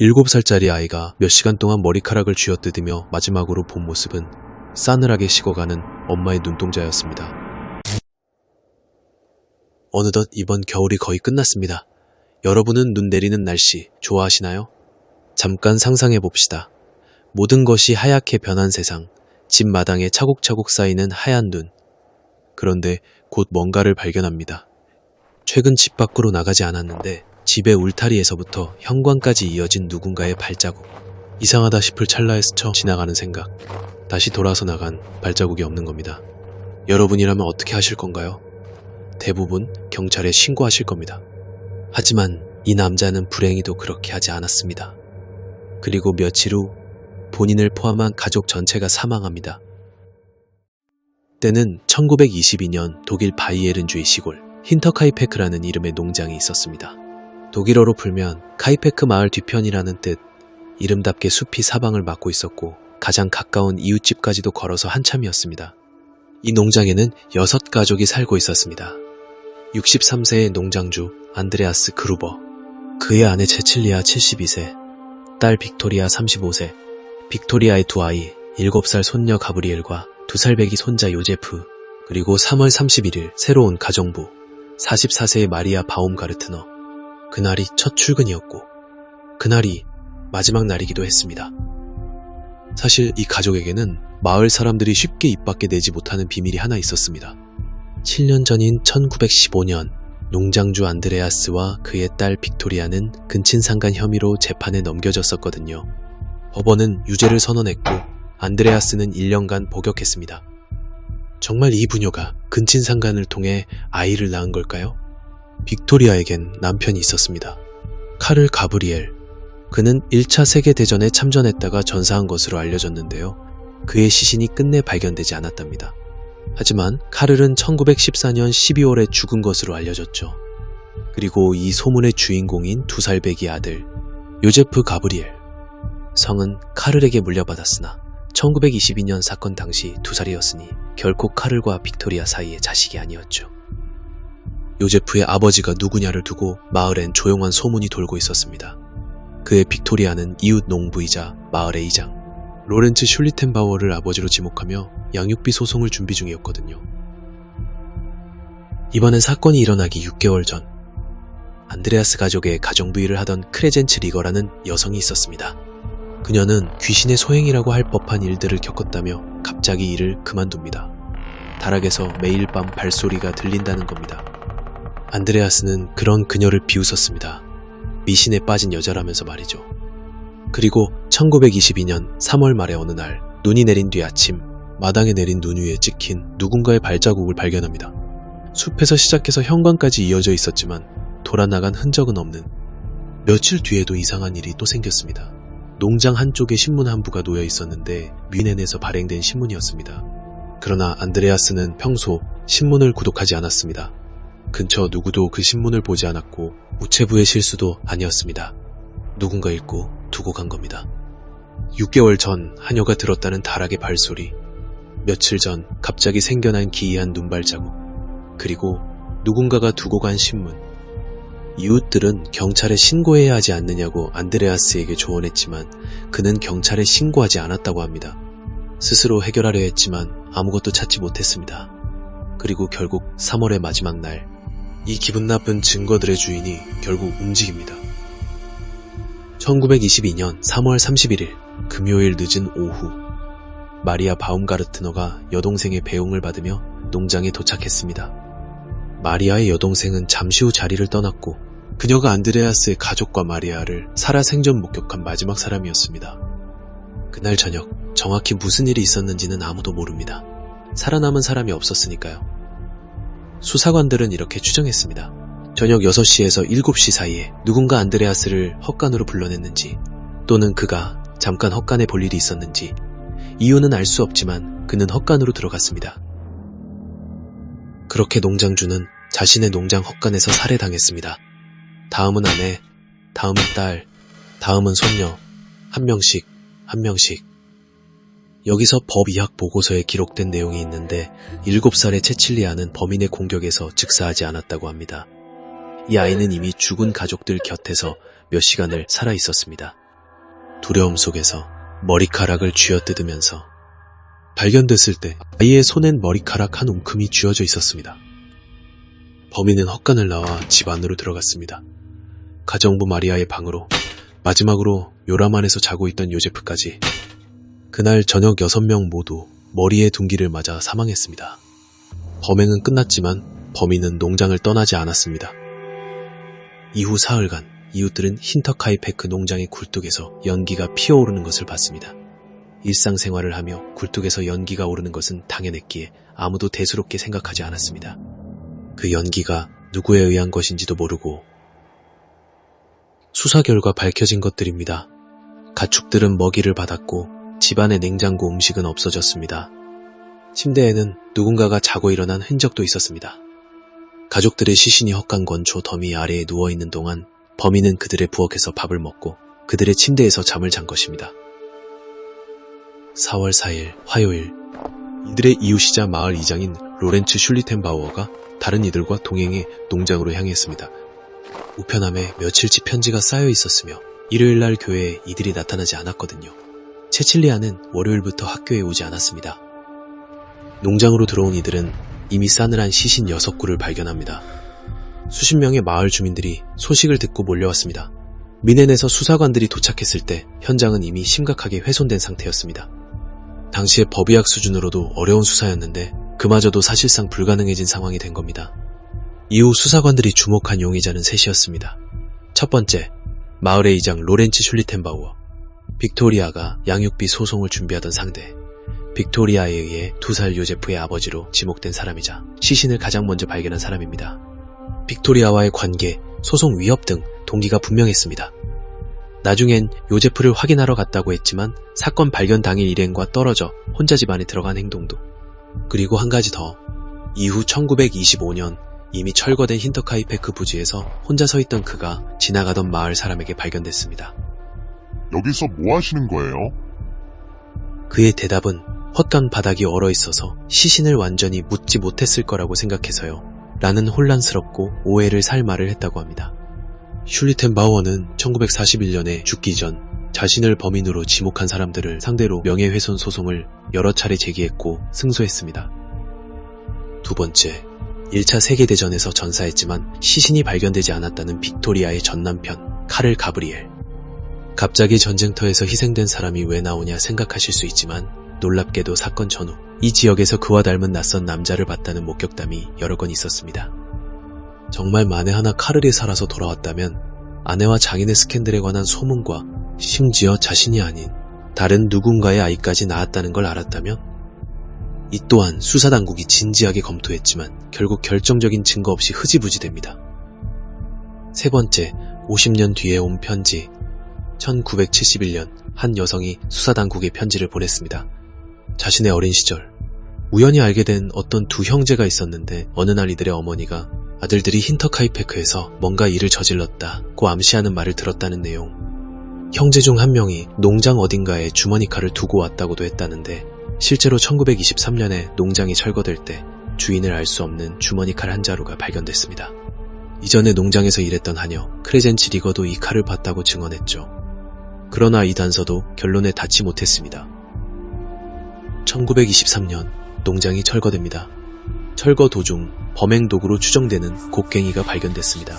7살짜리 아이가 몇 시간 동안 머리카락을 쥐어뜯으며 마지막으로 본 모습은 싸늘하게 식어가는 엄마의 눈동자였습니다. 어느덧 이번 겨울이 거의 끝났습니다. 여러분은 눈 내리는 날씨 좋아하시나요? 잠깐 상상해 봅시다. 모든 것이 하얗게 변한 세상, 집 마당에 차곡차곡 쌓이는 하얀 눈. 그런데 곧 뭔가를 발견합니다. 최근 집 밖으로 나가지 않았는데 집의 울타리에서부터 현관까지 이어진 누군가의 발자국. 이상하다 싶을 찰나에 스쳐 지나가는 생각. 다시 돌아서 나간 발자국이 없는 겁니다. 여러분이라면 어떻게 하실 건가요? 대부분 경찰에 신고하실 겁니다. 하지만 이 남자는 불행히도 그렇게 하지 않았습니다. 그리고 며칠 후 본인을 포함한 가족 전체가 사망합니다. 때는 1922년 독일 바이에른주의 시골 힌터카이페크라는 이름의 농장이 있었습니다. 독일어로 풀면 카이페크 마을 뒤편이라는 뜻, 이름답게 숲이 사방을 막고 있었고 가장 가까운 이웃집까지도 걸어서 한참이었습니다. 이 농장에는 6가족이 살고 있었습니다. 63세의 농장주 안드레아스 그루버, 그의 아내 체칠리아 72세, 딸 빅토리아 35세, 빅토리아의 두 아이 7살 손녀 가브리엘과 2살 배기 손자 요제프, 그리고 3월 31일 새로 온 가정부 44세의 마리아 바움가르트너. 그날이 첫 출근이었고 그날이 마지막 날이기도 했습니다. 사실 이 가족에게는 마을 사람들이 쉽게 입 밖에 내지 못하는 비밀이 하나 있었습니다. 7년 전인 1915년 농장주 안드레아스와 그의 딸 빅토리아는 근친상간 혐의로 재판에 넘겨졌었거든요. 법원은 유죄를 선언했고 안드레아스는 1년간 복역했습니다. 정말 이 부녀가 근친상간을 통해 아이를 낳은 걸까요? 빅토리아에겐 남편이 있었습니다. 카를 가브리엘. 그는 1차 세계대전에 참전했다가 전사한 것으로 알려졌는데요. 그의 시신이 끝내 발견되지 않았답니다. 하지만 카를은 1914년 12월에 죽은 것으로 알려졌죠. 그리고 이 소문의 주인공인 2살 배기 아들 요제프 가브리엘. 성은 카를에게 물려받았으나 1922년 사건 당시 2살이었으니 결코 카를과 빅토리아 사이의 자식이 아니었죠. 요제프의 아버지가 누구냐를 두고 마을엔 조용한 소문이 돌고 있었습니다. 그의 빅토리아는 이웃 농부이자 마을의 이장 로렌츠 슐리텐바워를 아버지로 지목하며 양육비 소송을 준비 중이었거든요. 이번엔 사건이 일어나기 6개월 전 안드레아스 가족의 가정부일을 하던 크레젠츠 리거라는 여성이 있었습니다. 그녀는 귀신의 소행이라고 할 법한 일들을 겪었다며 갑자기 일을 그만둡니다. 다락에서 매일 밤 발소리가 들린다는 겁니다. 안드레아스는 그런 그녀를 비웃었습니다. 미신에 빠진 여자라면서 말이죠. 그리고 1922년 3월 말의 어느 날 눈이 내린 뒤 아침, 마당에 내린 눈 위에 찍힌 누군가의 발자국을 발견합니다. 숲에서 시작해서 현관까지 이어져 있었지만 돌아나간 흔적은 없는. 며칠 뒤에도 이상한 일이 또 생겼습니다. 농장 한쪽에 신문 한 부가 놓여 있었는데 뮌헨에서 발행된 신문이었습니다. 그러나 안드레아스는 평소 신문을 구독하지 않았습니다. 근처 누구도 그 신문을 보지 않았고 우체부의 실수도 아니었습니다. 누군가 읽고 두고 간 겁니다. 6개월 전 하녀가 들었다는 다락의 발소리, 며칠 전 갑자기 생겨난 기이한 눈발자국, 그리고 누군가가 두고 간 신문. 이웃들은 경찰에 신고해야 하지 않느냐고 안드레아스에게 조언했지만 그는 경찰에 신고하지 않았다고 합니다. 스스로 해결하려 했지만 아무것도 찾지 못했습니다. 그리고 결국 3월의 마지막 날, 이 기분 나쁜 증거들의 주인이 결국 움직입니다. 1922년 3월 31일 금요일 늦은 오후, 마리아 바움가르트너가 여동생의 배웅을 받으며 농장에 도착했습니다. 마리아의 여동생은 잠시 후 자리를 떠났고 그녀가 안드레아스의 가족과 마리아를 살아생전 목격한 마지막 사람이었습니다. 그날 저녁 정확히 무슨 일이 있었는지는 아무도 모릅니다. 살아남은 사람이 없었으니까요. 수사관들은 이렇게 추정했습니다. 저녁 6시에서 7시 사이에 누군가 안드레아스를 헛간으로 불러냈는지, 또는 그가 잠깐 헛간에 볼 일이 있었는지, 이유는 알 수 없지만 그는 헛간으로 들어갔습니다. 그렇게 농장주는 자신의 농장 헛간에서 살해당했습니다. 다음은 아내, 다음은 딸, 다음은 손녀, 한 명씩. 여기서 법의학 보고서에 기록된 내용이 있는데 7살의 체칠리아는 범인의 공격에서 즉사하지 않았다고 합니다. 이 아이는 이미 죽은 가족들 곁에서 몇 시간을 살아 있었습니다. 두려움 속에서 머리카락을 쥐어뜯으면서 발견됐을 때 아이의 손엔 머리카락 한 움큼이 쥐어져 있었습니다. 범인은 헛간을 나와 집 안으로 들어갔습니다. 가정부 마리아의 방으로, 마지막으로 요람 안에서 자고 있던 요제프까지. 그날 저녁 6명 모두 머리에 둔기를 맞아 사망했습니다. 범행은 끝났지만 범인은 농장을 떠나지 않았습니다. 이후 사흘간 이웃들은 힌터카이페크 농장의 굴뚝에서 연기가 피어오르는 것을 봤습니다. 일상생활을 하며 굴뚝에서 연기가 오르는 것은 당연했기에 아무도 대수롭게 생각하지 않았습니다. 그 연기가 누구에 의한 것인지도 모르고. 수사 결과 밝혀진 것들입니다. 가축들은 먹이를 받았고 집안의 냉장고 음식은 없어졌습니다. 침대에는 누군가가 자고 일어난 흔적도 있었습니다. 가족들의 시신이 헛간 건초 더미 아래에 누워있는 동안 범인은 그들의 부엌에서 밥을 먹고 그들의 침대에서 잠을 잔 것입니다. 4월 4일 화요일, 이들의 이웃이자 마을 이장인 로렌츠 슐리텐바우어가 다른 이들과 동행해 농장으로 향했습니다. 우편함에 며칠치 편지가 쌓여 있었으며 일요일날 교회에 이들이 나타나지 않았거든요. 체칠리아는 월요일부터 학교에 오지 않았습니다. 농장으로 들어온 이들은 이미 싸늘한 시신 6구를 발견합니다. 수십 명의 마을 주민들이 소식을 듣고 몰려왔습니다. 미넨에서 수사관들이 도착했을 때 현장은 이미 심각하게 훼손된 상태였습니다. 당시의 법의학 수준으로도 어려운 수사였는데 그마저도 사실상 불가능해진 상황이 된 겁니다. 이후 수사관들이 주목한 용의자는 셋이었습니다. 첫 번째, 마을의 이장 로렌츠 슐리텐바우어. 빅토리아가 양육비 소송을 준비하던 상대, 빅토리아에 의해 2살 요제프의 아버지로 지목된 사람이자 시신을 가장 먼저 발견한 사람입니다. 빅토리아와의 관계, 소송 위협 등 동기가 분명했습니다. 나중엔 요제프를 확인하러 갔다고 했지만 사건 발견 당일 일행과 떨어져 혼자 집 안에 들어간 행동도. 그리고 한 가지 더. 이후 1925년 이미 철거된 힌터카이페크 부지에서 혼자 서 있던 그가 지나가던 마을 사람에게 발견됐습니다. 여기서 뭐 하시는 거예요? 그의 대답은 헛간 바닥이 얼어있어서 시신을 완전히 묻지 못했을 거라고 생각해서요 라는 혼란스럽고 오해를 살 말을 했다고 합니다. 슐리텐바우어는 1941년에 죽기 전 자신을 범인으로 지목한 사람들을 상대로 명예훼손 소송을 여러 차례 제기했고 승소했습니다. 두 번째, 1차 세계대전에서 전사했지만 시신이 발견되지 않았다는 빅토리아의 전남편 카를 가브리엘. 갑자기 전쟁터에서 희생된 사람이 왜 나오냐 생각하실 수 있지만 놀랍게도 사건 전후 이 지역에서 그와 닮은 낯선 남자를 봤다는 목격담이 여러 건 있었습니다. 정말 만에 하나 카를이 살아서 돌아왔다면 아내와 장인의 스캔들에 관한 소문과 심지어 자신이 아닌 다른 누군가의 아이까지 낳았다는 걸 알았다면 이 또한 수사당국이 진지하게 검토했지만 결국 결정적인 증거 없이 흐지부지 됩니다. 세 번째, 50년 뒤에 온 편지. 1971년 한 여성이 수사당국에 편지를 보냈습니다. 자신의 어린 시절 우연히 알게 된 어떤 두 형제가 있었는데 어느 날 이들의 어머니가 아들들이 힌터카이페크에서 뭔가 일을 저질렀다고 암시하는 말을 들었다는 내용. 형제 중 한 명이 농장 어딘가에 주머니 칼을 두고 왔다고도 했다는데 실제로 1923년에 농장이 철거될 때 주인을 알 수 없는 주머니 칼 한 자루가 발견됐습니다. 이전에 농장에서 일했던 하녀 크레젠치 리거도 이 칼을 봤다고 증언했죠. 그러나 이 단서도 결론에 닿지 못했습니다. 1923년 농장이 철거됩니다. 철거 도중 범행 도구로 추정되는 곡괭이가 발견됐습니다.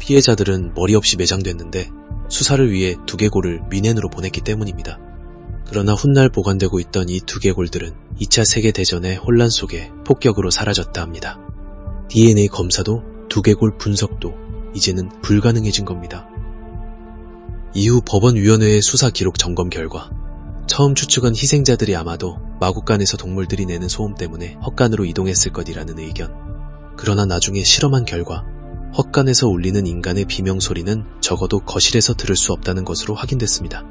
피해자들은 머리 없이 매장됐는데 수사를 위해 두개골을 미넨으로 보냈기 때문입니다. 그러나 훗날 보관되고 있던 이 두개골들은 2차 세계대전의 혼란 속에 폭격으로 사라졌다 합니다. DNA 검사도 두개골 분석도 이제는 불가능해진 겁니다. 이후 법원위원회의 수사 기록 점검 결과 처음 추측은 희생자들이 아마도 마국간에서 동물들이 내는 소음 때문에 헛간으로 이동했을 것이라는 의견. 그러나 나중에 실험한 결과 헛간에서 울리는 인간의 비명소리는 적어도 거실에서 들을 수 없다는 것으로 확인됐습니다.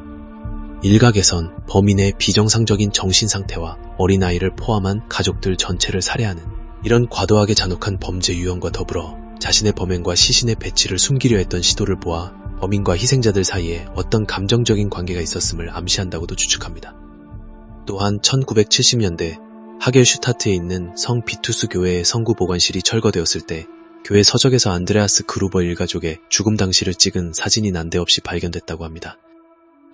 일각에선 범인의 비정상적인 정신상태와 어린아이를 포함한 가족들 전체를 살해하는 이런 과도하게 잔혹한 범죄 유형과 더불어 자신의 범행과 시신의 배치를 숨기려 했던 시도를 보아 범인과 희생자들 사이에 어떤 감정적인 관계가 있었음을 암시한다고도 추측합니다. 또한 1970년대 하겔슈타트에 있는 성 비투스 교회의 성구 보관실이 철거되었을 때 교회 서적에서 안드레아스 그루버 일가족의 죽음 당시를 찍은 사진이 난데없이 발견됐다고 합니다.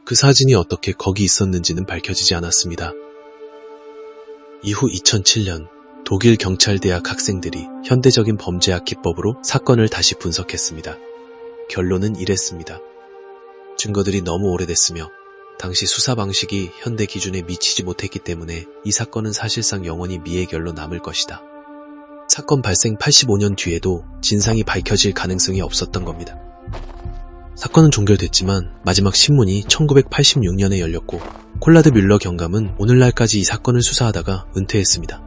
그 사진이 어떻게 거기 있었는지는 밝혀지지 않았습니다. 이후 2007년 독일 경찰대학 학생들이 현대적인 범죄학 기법으로 사건을 다시 분석했습니다. 결론은 이랬습니다. 증거들이 너무 오래됐으며 당시 수사 방식이 현대 기준에 미치지 못했기 때문에 이 사건은 사실상 영원히 미의 결로 남을 것이다. 사건 발생 85년 뒤에도 진상이 밝혀질 가능성이 없었던 겁니다. 사건은 종결됐지만 마지막 신문이 1986년에 열렸고 콜라드 뮬러 경감은 오늘날까지 이 사건을 수사하다가 은퇴했습니다.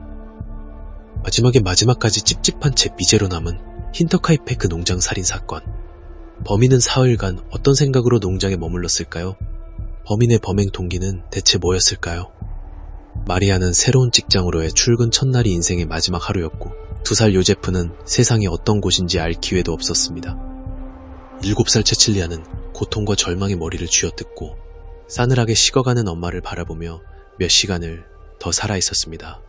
마지막까지 찝찝한 채 미제로 남은 힌터카이페크 농장 살인 사건. 범인은 사흘간 어떤 생각으로 농장에 머물렀을까요? 범인의 범행 동기는 대체 뭐였을까요? 마리아는 새로운 직장으로의 출근 첫날이 인생의 마지막 하루였고 2살 요제프는 세상에 어떤 곳인지 알 기회도 없었습니다. 7살 체칠리아는 고통과 절망의 머리를 쥐어뜯고 싸늘하게 식어가는 엄마를 바라보며 몇 시간을 더 살아있었습니다.